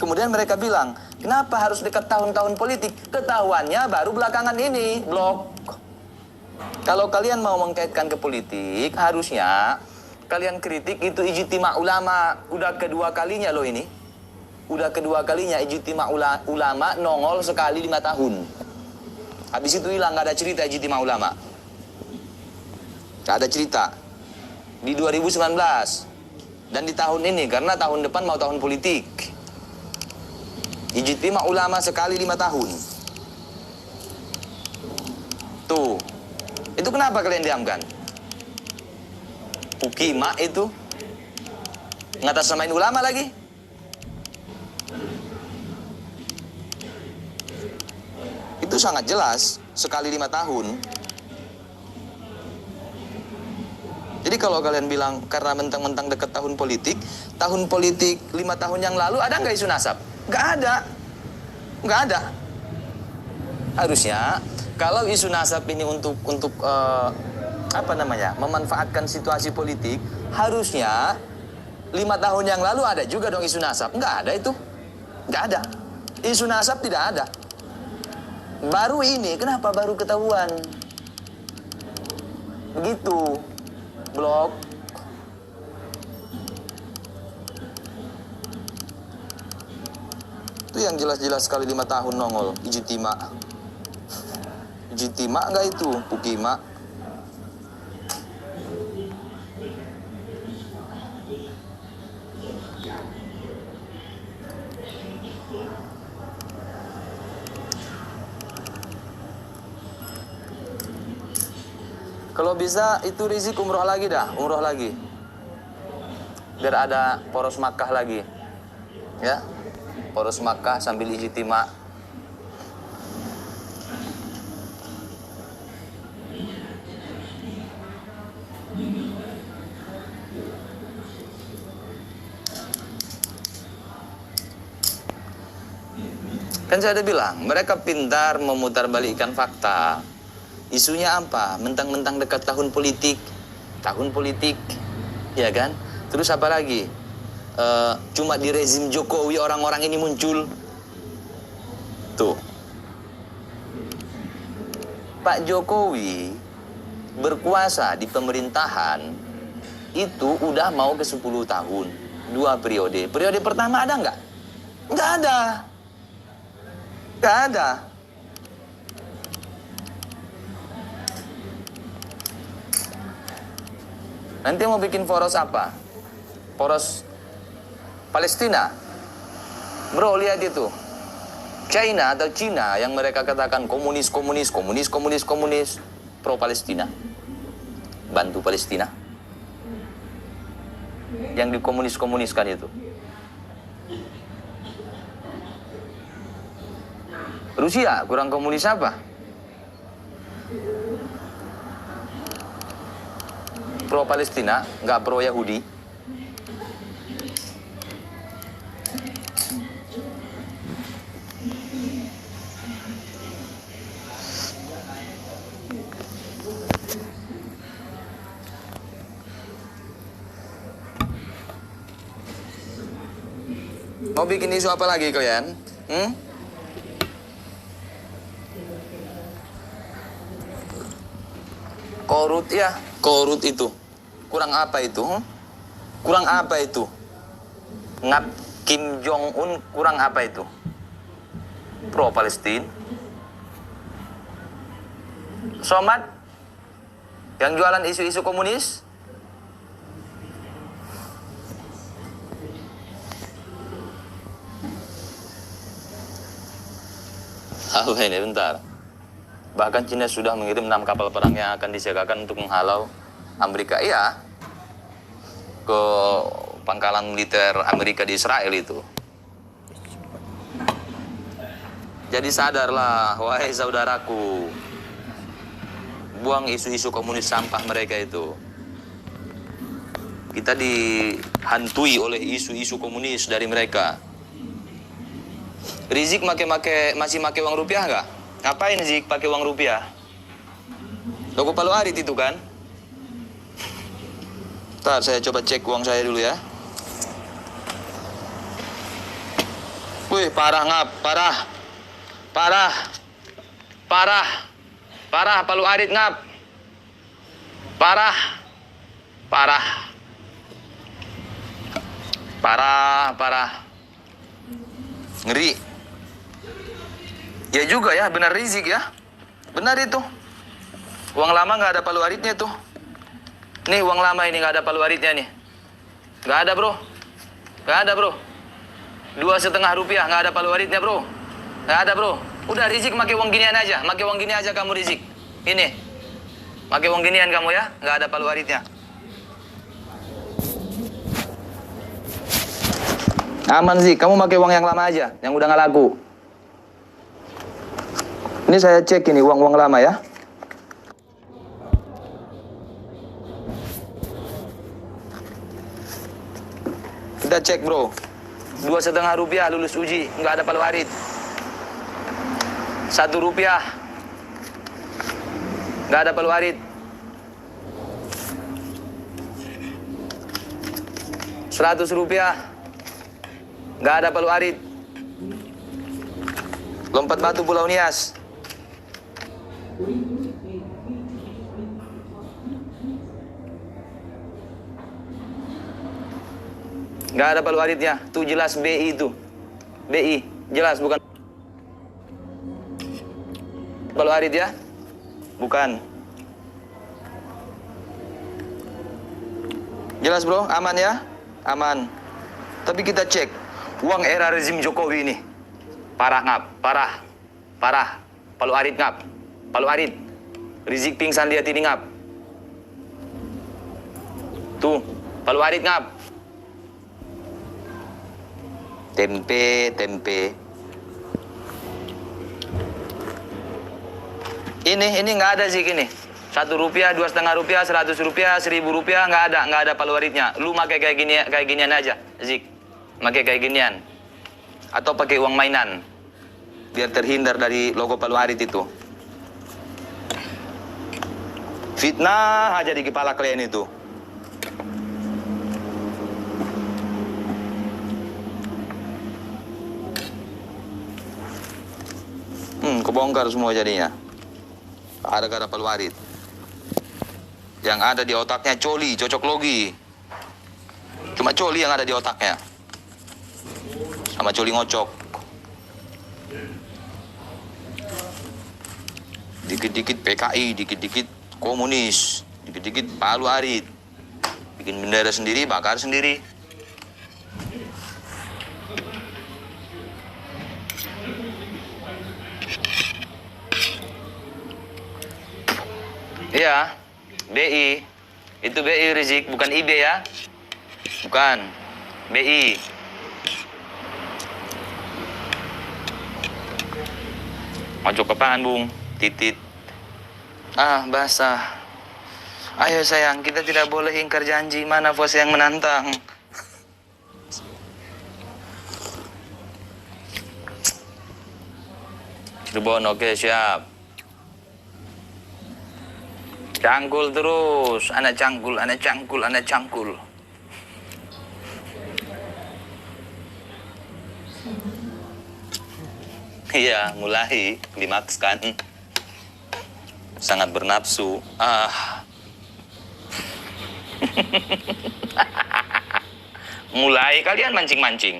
kemudian mereka bilang, kenapa harus dekat tahun-tahun politik? Ketahuannya baru belakangan ini, blok. Kalau kalian mau mengkaitkan ke politik, harusnya kalian kritik itu ijtima ulama. Udah kedua kalinya loh ini. Udah kedua kalinya ijtima ulama nongol sekali 5 tahun. Habis itu hilang, gak ada cerita ijtima ulama. Gak ada cerita. Di 2019. Dan di tahun ini, karena tahun depan mau tahun politik. Ijtima ulama sekali 5 tahun. Tuh. Itu kenapa kalian diamkan? Ukima itu. Ngatasnamain ulama lagi. Itu sangat jelas. Sekali 5 tahun. Jadi kalau kalian bilang karena mentang-mentang dekat tahun politik 5 tahun yang lalu ada nggak isu nasab? Nggak ada. Nggak ada. Harusnya kalau isu nasab ini untuk memanfaatkan situasi politik, harusnya 5 tahun yang lalu ada juga dong isu nasab. Nggak ada itu. Nggak ada. Isu nasab tidak ada. Baru ini, kenapa baru ketahuan? Begitu. Blok. Itu yang jelas-jelas sekali 5 tahun nongol. Ijtima. Ijtima enggak itu? Ukima. Kalau bisa itu Rizik umroh lagi dah, umroh lagi. Biar ada poros Makkah lagi. Ya. Poros Makkah sambil ijtima. Kan saya udah bilang, mereka pintar memutarbalikkan fakta. Isunya apa? Mentang-mentang dekat tahun politik. Tahun politik, ya kan? Terus apa lagi? Cuma di rezim Jokowi orang-orang ini muncul. Tuh. Pak Jokowi berkuasa di pemerintahan itu udah mau ke 10 tahun. 2 periode. Periode pertama ada nggak? Nggak ada. Nggak ada. Nanti mau bikin poros apa? Poros Palestina. Bro, lihat itu. China atau Cina yang mereka katakan komunis, pro-Palestina. Bantu Palestina. Yang dikomunis-komuniskan itu. Rusia, kurang komunis apa? Pro-Palestina, nggak pro-Yahudi. Mau bikin isu apa lagi kalian? Korut ya, korut itu. Kurang apa itu? Kurang apa itu? Ngap Kim Jong Un kurang apa itu? Pro Palestina. Somad yang jualan isu-isu komunis. Apa ini bentar. Bahkan Cina sudah mengirim 6 kapal perang yang akan disiagakan untuk menghalau Amerika. Iya, ke pangkalan militer Amerika di Israel itu. Jadi sadarlah, wahai saudaraku. Buang isu-isu komunis sampah mereka itu. Kita dihantui oleh isu-isu komunis dari mereka. Rizik masih make uang rupiah nggak? Ngapain Zik pakai uang rupiah? Logo Palu Arit itu kan? Ntar saya coba cek uang saya dulu ya. Wih, parah ngap, parah. Parah. Parah. Parah, Palu Arit ngap. Parah. Parah. Parah, parah. Ngeri. Ya juga ya, benar Rizik ya. Benar itu. Uang lama nggak ada Palu Aritnya tuh. Nih uang lama ini nggak ada Palu Aritnya nih. Nggak ada bro. Nggak ada bro. Rp2,5 nggak ada Palu Aritnya bro. Nggak ada bro. Udah Rizik pakai uang ginian aja. Pakai uang gini aja kamu Rizik. Ini. Pakai uang ginian kamu ya. Nggak ada Palu Aritnya. Aman sih. Kamu pakai uang yang lama aja. Yang udah nggak laku. Ini saya cek ini uang-uang lama ya. Kita cek bro. Rp2,5 lulus uji, nggak ada Palu Arit. Rp1, nggak ada Palu Arit. Rp100, nggak ada Palu Arit. Lompat batu Pulau Nias. Nggak ada Palu Aritnya. Tuh jelas BI itu. BI. Jelas bukan Palu Arit ya. Bukan. Jelas bro. Aman ya. Aman. Tapi kita cek. Uang era rezim Jokowi ini. Parah ngap. Parah. Parah. Palu Arit ngap. Palu Arit. Rizik pingsan lihat ini ngap. Tuh. Palu Arit ngap. Tempe, tempe. Ini nggak ada sih ini. Rp1, Rp2,5, Rp100, Rp1.000, nggak ada Palu Aritnya. Lu pakai kayak ginian aja, Zik. Pakai kayak ginian. Atau pakai uang mainan. Biar terhindar dari logo Palu Arit itu. Fitnah aja di kepala kalian itu. Kebongkar semua jadinya. Ada Palu Arit. Yang ada di otaknya coli, cocok logi. Cuma coli yang ada di otaknya. Sama coli ngocok. Dikit-dikit PKI, dikit-dikit komunis, dikit-dikit Palu Arit. Bikin bendera sendiri, bakar sendiri. Iya, BI. Itu BI Rizik, bukan IB ya. Bukan. BI. Ngocok apaan, Bung? Titit. Ah, basah. Ayo sayang, kita tidak boleh ingkar janji. Mana bos yang menantang? Cirebon, oke, siap. Cangkul terus, anak cangkul, anak cangkul, anak cangkul. Iya, mulai klimaks kan. Sangat bernafsu. Mulai kalian mancing-mancing.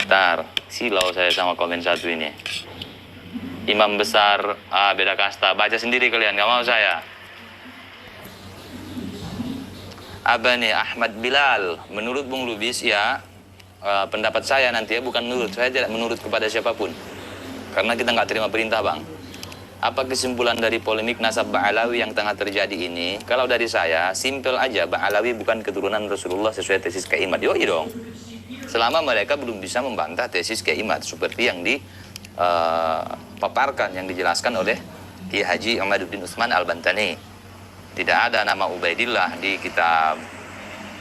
Bentar, silau saya sama komen satu ini. Imam besar, beda kasta. Baca sendiri kalian, gak mau saya. Apa nih, Ahmad Bilal. Menurut Bung Lubis ya, pendapat saya nanti ya, bukan menurut. Saya tidak menurut kepada siapapun. Karena kita nggak terima perintah bang. Apa kesimpulan dari polemik nasab Ba'alawi yang tengah terjadi ini? Kalau dari saya, simple aja. Ba'alawi bukan keturunan Rasulullah sesuai tesis Kiai Imad. Yoi dong. Selama mereka belum bisa membantah tesis Kiai Imad. Seperti yang paparkan yang dijelaskan oleh Kiai Haji Ahmaduddin Utsman Al-Bantani. Tidak ada nama Ubaidillah di kitab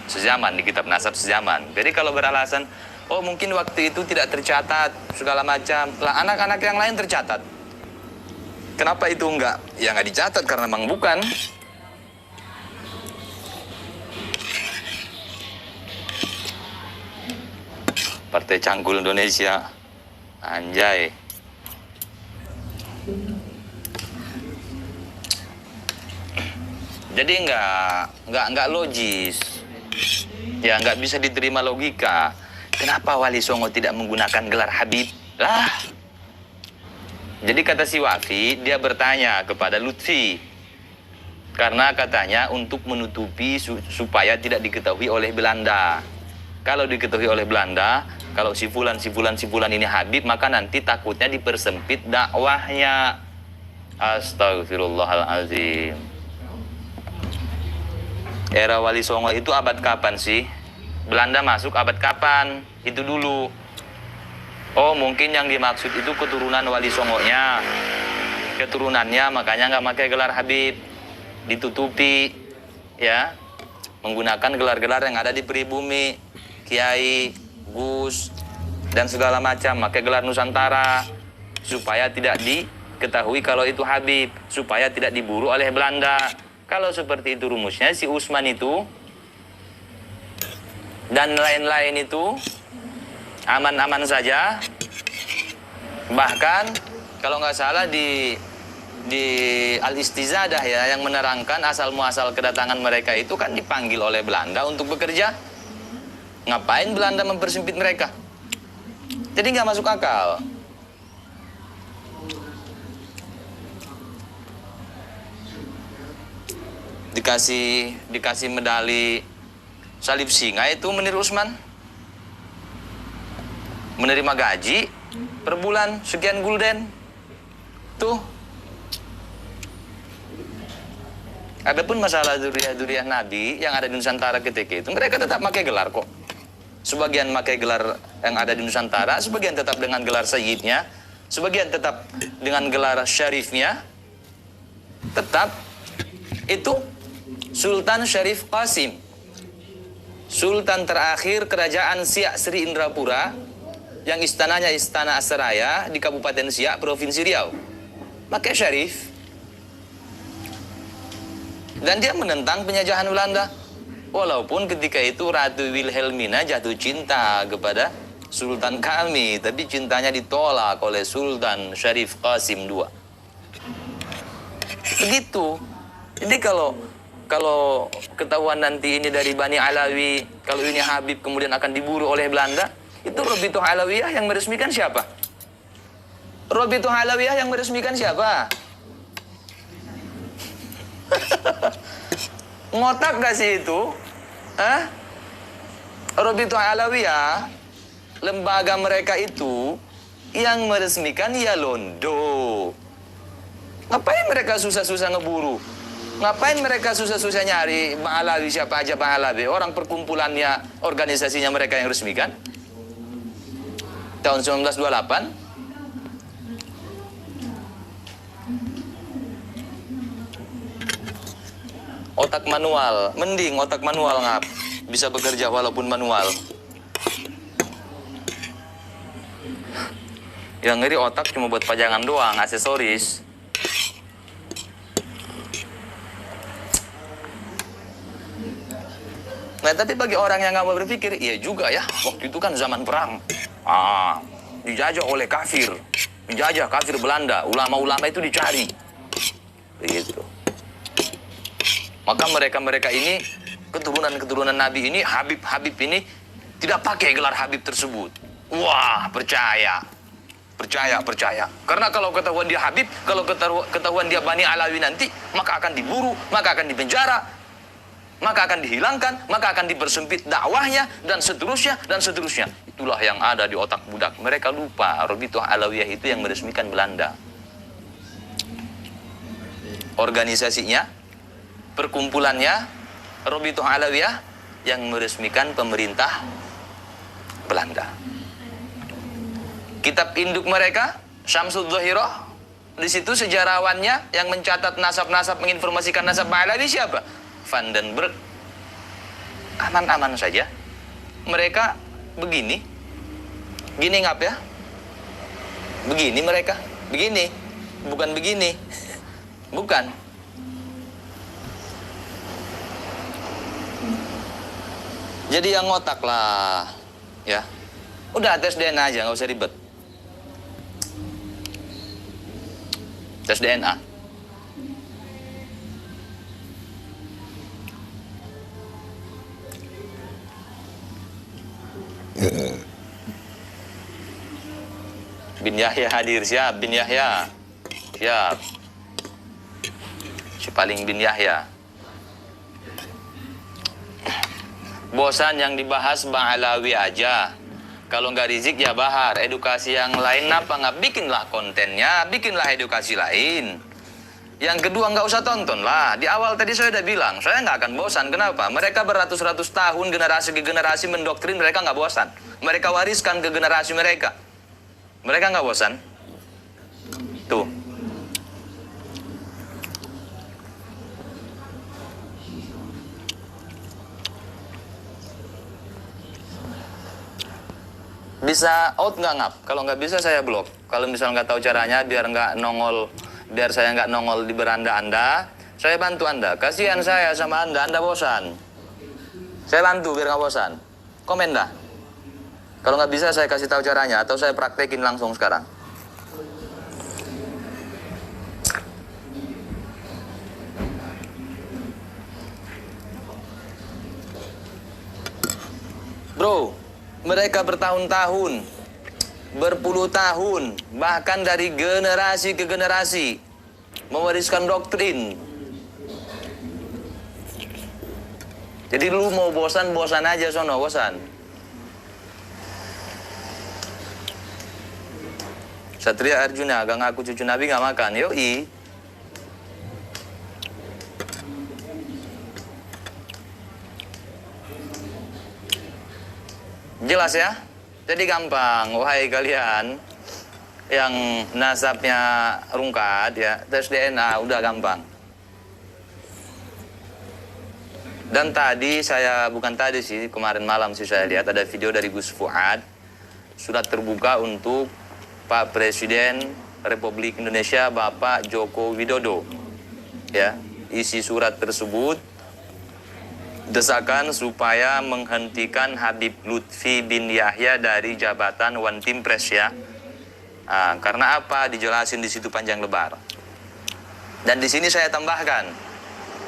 sezaman, di kitab nasab sezaman. Jadi kalau beralasan, oh mungkin waktu itu tidak tercatat segala macam, lah anak-anak yang lain tercatat. Kenapa itu enggak? Ya nggak dicatat karena memang bukan. Partai Cangkul Indonesia. Anjay. Jadi nggak logis. Ya nggak bisa diterima logika. Kenapa Wali Songo tidak menggunakan gelar Habib? Lah. Jadi kata si Wafi, dia bertanya kepada Lutfi. Karena katanya untuk menutupi supaya tidak diketahui oleh Belanda. Kalau diketahui oleh Belanda, kalau si fulan ini Habib, maka nanti takutnya dipersempit dakwahnya. Astagfirullahaladzim. Era Wali Songo itu abad kapan sih? Belanda masuk abad kapan? Itu dulu. Oh, mungkin yang dimaksud itu keturunan Wali Songonya. Keturunannya makanya nggak pakai gelar Habib. Ditutupi, ya. Menggunakan gelar-gelar yang ada di pribumi. Kiai, Gus, dan segala macam. Pakai gelar Nusantara. Supaya tidak diketahui kalau itu Habib. Supaya tidak diburu oleh Belanda. Kalau seperti itu rumusnya, si Usman itu dan lain-lain itu aman-aman saja. Bahkan kalau nggak salah di Al-Istizadah ya, yang menerangkan asal muasal kedatangan mereka itu kan dipanggil oleh Belanda untuk bekerja. Ngapain Belanda mempersempit mereka? Jadi nggak masuk akal. Dikasih medali salib singa itu Munir Usman. Menerima gaji per bulan sekian gulden. Tuh. Adapun masalah duriah-duriah Nabi yang ada di Nusantara ketika itu, mereka tetap pakai gelar kok. Sebagian pakai gelar yang ada di Nusantara, sebagian tetap dengan gelar sayyidnya, sebagian tetap dengan gelar syarifnya. Tetap itu Sultan Syarif Qasim, Sultan terakhir Kerajaan Siak Sri Indrapura, yang istananya Istana Asraya di Kabupaten Siak, Provinsi Riau. Pakai syarif. Dan dia menentang penjajahan Belanda. Walaupun ketika itu Ratu Wilhelmina jatuh cinta kepada Sultan kami, tapi cintanya ditolak oleh Sultan Syarif Qasim II. Begitu. Jadi kalau ketahuan nanti ini dari Bani Alawi, kalau ini Habib kemudian akan diburu oleh Belanda, itu Robitoh Alawiyah yang meresmikan siapa? Robitoh Alawiyah yang meresmikan siapa? Ngotak gak sih itu? Hah? Robitoh Alawiyah, lembaga mereka itu yang meresmikan ya Londo. Ngapain mereka susah-susah ngeburu? Ngapain mereka susah-susah nyari Bang Alawi, siapa aja Bang Alawi? Orang perkumpulannya, organisasinya mereka yang resmikan. Tahun 1928. Otak manual, mending otak manual ngap. Bisa bekerja walaupun manual. Yang ngeri otak cuma buat pajangan doang, aksesoris. Nah, tapi bagi orang yang nggak mau berpikir, iya juga ya, waktu itu kan zaman perang. Dijajah oleh kafir. Dijajah kafir Belanda. Ulama-ulama itu dicari. Begitu. Maka mereka-mereka ini, keturunan-keturunan Nabi ini, Habib-Habib ini, tidak pakai gelar Habib tersebut. Wah, percaya. Percaya. Karena kalau ketahuan dia Habib, kalau ketahuan dia Bani Alawi nanti, maka akan diburu, maka akan dipenjara, maka akan dihilangkan, maka akan dipersempit dakwahnya, dan seterusnya, dan seterusnya. Itulah yang ada di otak budak. Mereka lupa, Robitoh Alawiyah itu yang meresmikan Belanda. Organisasinya, perkumpulannya, Robitoh Alawiyah, yang meresmikan pemerintah Belanda. Kitab induk mereka, Syamsul Dhahirah, di situ sejarawannya yang mencatat nasab-nasab, menginformasikan nasab Alawi siapa? Van den Berg. Aman-aman saja. Mereka begini. Gini ngap ya? Begini mereka. Begini. Bukan begini. Bukan. Jadi yang ngotak lah. Ya. Udah tes DNA aja, nggak usah ribet. Tes DNA. Bin Yahya hadir, siap Bin Yahya. Siap. Si paling Bin Yahya. Bosan yang dibahas Bang Alawi aja. Kalau nggak Rizik ya Bahar. Edukasi yang lain apa nggak? Bikinlah kontennya, bikinlah edukasi lain. Yang kedua nggak usah tonton lah. Di awal tadi saya udah bilang, saya nggak akan bosan. Kenapa? Mereka beratus-ratus tahun generasi ke generasi mendoktrin, mereka nggak bosan. Mereka wariskan ke generasi mereka. Mereka nggak bosan. Tuh. Bisa out nggak ngap? Kalau nggak bisa saya blok. Kalau misal nggak tahu caranya biar nggak nongol, biar saya nggak nongol di beranda Anda, saya bantu Anda. Kasihan saya sama Anda bosan. Saya bantu biar nggak bosan. Komen dah. Kalau nggak bisa saya kasih tahu caranya atau saya praktekin langsung sekarang. Bro, mereka bertahun-tahun, berpuluh tahun, bahkan dari generasi ke generasi mewariskan doktrin. Jadi lu mau bosan aja sono, bosan. Satria Arjuna gak ngaku cucu Nabi gak makan, yoi. Jelas ya? Jadi gampang, wahai kalian yang nasabnya rungkat ya, tes DNA udah gampang. Dan tadi saya, bukan tadi sih, kemarin malam sih saya lihat ada video dari Gus Fuad, surat terbuka untuk Pak Presiden Republik Indonesia Bapak Joko Widodo. Ya, isi surat tersebut desakan supaya menghentikan Habib Lutfi bin Yahya dari jabatan One Team Press ya. Karena apa? Dijelasin di situ panjang lebar. Dan di sini saya tambahkan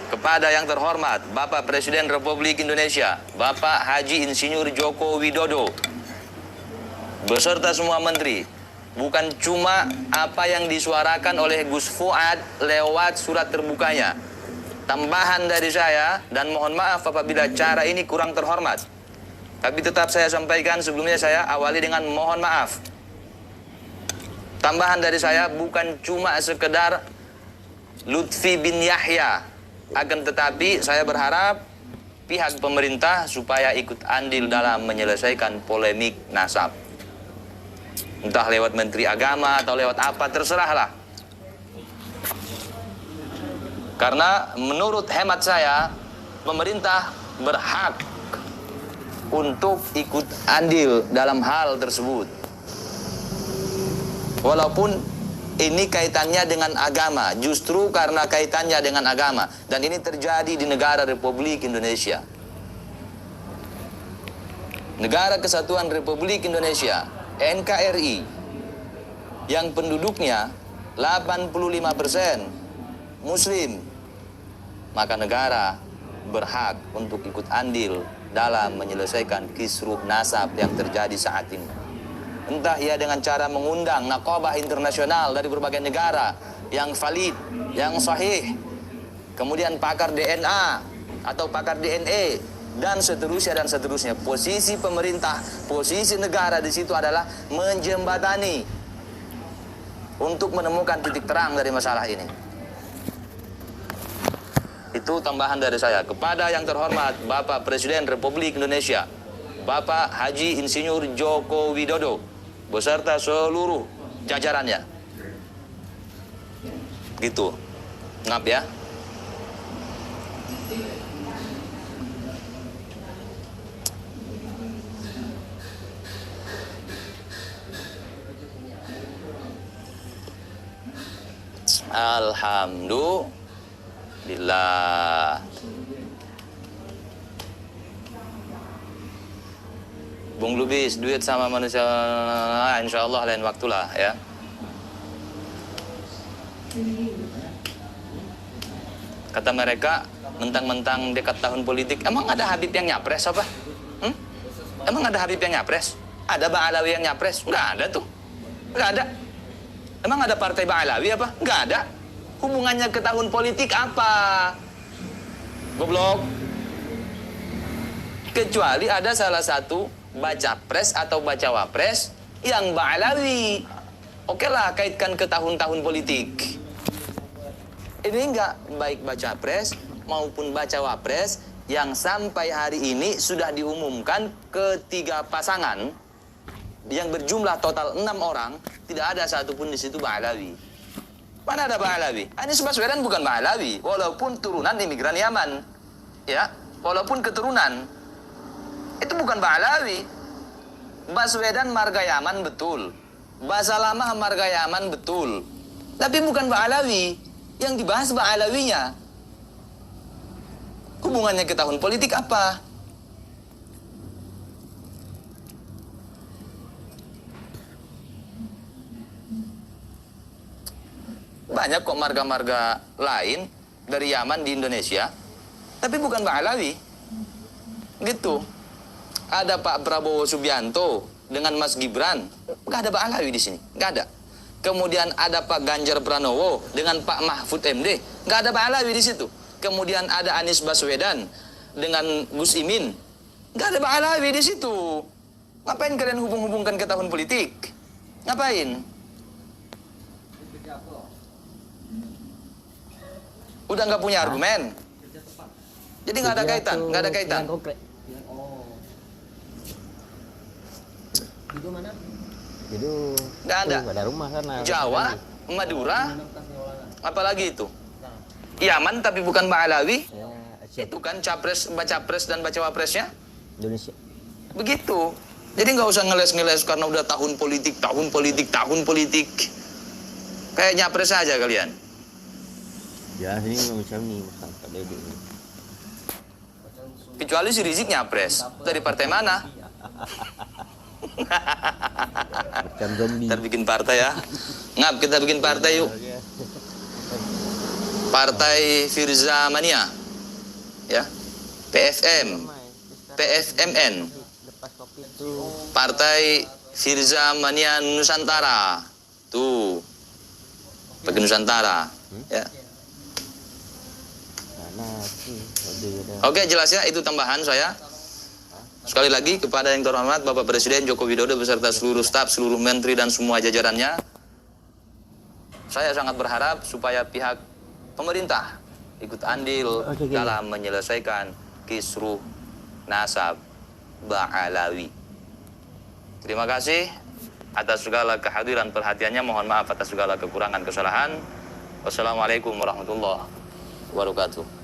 kepada yang terhormat Bapak Presiden Republik Indonesia, Bapak Haji Insinyur Joko Widodo beserta semua menteri, bukan cuma apa yang disuarakan oleh Gus Fuad lewat surat terbukanya. Tambahan dari saya, dan mohon maaf apabila cara ini kurang terhormat, tapi tetap saya sampaikan sebelumnya, saya awali dengan mohon maaf. Tambahan dari saya bukan cuma sekedar Lutfi bin Yahya, akan tetapi saya berharap pihak pemerintah supaya ikut andil dalam menyelesaikan polemik nasab. Entah lewat Menteri Agama atau lewat apa, terserahlah. Karena menurut hemat saya, pemerintah berhak untuk ikut andil dalam hal tersebut. Walaupun ini kaitannya dengan agama, justru karena kaitannya dengan agama. Dan ini terjadi di negara Republik Indonesia. Negara Kesatuan Republik Indonesia, NKRI, yang penduduknya 85% Muslim, maka negara berhak untuk ikut andil dalam menyelesaikan kisruh nasab yang terjadi saat ini. Entah ia dengan cara mengundang naqabah internasional dari berbagai negara yang valid, yang sahih, kemudian pakar DNA atau pakar DNA, dan seterusnya dan seterusnya. Posisi pemerintah, posisi negara di situ adalah menjembatani untuk menemukan titik terang dari masalah ini. Itu tambahan dari saya kepada yang terhormat Bapak Presiden Republik Indonesia, Bapak Haji Insinyur Joko Widodo beserta seluruh jajarannya. Gitu. Ngap ya. Alhamdulillah. Bung Lubis, duit sama manusia, insya Allah lain waktulah ya. Kata mereka, mentang-mentang dekat tahun politik, emang ada Habib yang nyapres apa? Emang ada Habib yang nyapres? Ada Ba'alawi yang nyapres? Nggak ada tuh. Nggak ada. Emang ada partai Ba'alawi apa? Nggak ada. Hubungannya ke tahun politik apa? Goblok. Kecuali ada salah satu baca pres atau baca wapres yang Ba'alawi. Oke lah, kaitkan ke tahun-tahun politik. Ini enggak, baik baca pres maupun baca wapres yang sampai hari ini sudah diumumkan ketiga pasangan yang berjumlah total 6 orang, tidak ada satupun di situ Ba'alawi. Mana ada Ba'alawi? Anies Baswedan bukan Ba'alawi, walaupun turunan imigran Yaman. Ya, walaupun keturunan. Itu bukan Ba'alawi. Baswedan marga Yaman betul. Basalamah marga Yaman betul. Tapi bukan Ba'alawi. Yang dibahas Ba'alawinya. Hubungannya ke tahun politik apa? Banyak kok marga-marga lain dari Yaman di Indonesia, tapi bukan Ba'alawi. Gitu. Ada Pak Prabowo Subianto dengan Mas Gibran, nggak ada Ba'alawi di sini, nggak ada. Kemudian ada Pak Ganjar Pranowo dengan Pak Mahfud MD, nggak ada Ba'alawi di situ. Kemudian ada Anies Baswedan dengan Gus Imin, nggak ada Ba'alawi di situ. Ngapain kalian hubung-hubungkan ke tahun politik? Ngapain? Udah nggak punya argumen. Jadi nggak ada kaitan, nggak ada kaitan. Itu mana? Itu nggak ada. Ada rumah sana. Jawa, Madura, apalagi itu? Yaman tapi bukan Ba'alawi. Ya, Itu kan capres, baca pres dan baca wapresnya. Indonesia. Begitu. Jadi nggak usah ngeles-ngeles karena udah tahun politik, tahun politik, tahun politik. Kayak nyapres aja kalian. Ya, ini macam ni macam Pak Dede. Kecuali si Rizik nyapres. Dari partai mana? Macam zombie. Kita bikin partai ya. Ngap, kita bikin partai yuk. Partai Firza Mania. Ya. PFM. PFMN. Lepas kopi itu. Partai Firza Mania Nusantara. Tuh. Pakai Nusantara. Ya. Mana sih? Oke, jelas ya, itu tambahan saya. Sekali lagi kepada yang terhormat Bapak Presiden Joko Widodo beserta seluruh staf, seluruh menteri dan semua jajarannya, saya sangat berharap supaya pihak pemerintah ikut andil dalam menyelesaikan kisruh nasab Ba'alawi. Terima kasih atas segala kehadiran perhatiannya. Mohon maaf atas segala kekurangan kesalahan. Wassalamualaikum warahmatullahi wabarakatuh.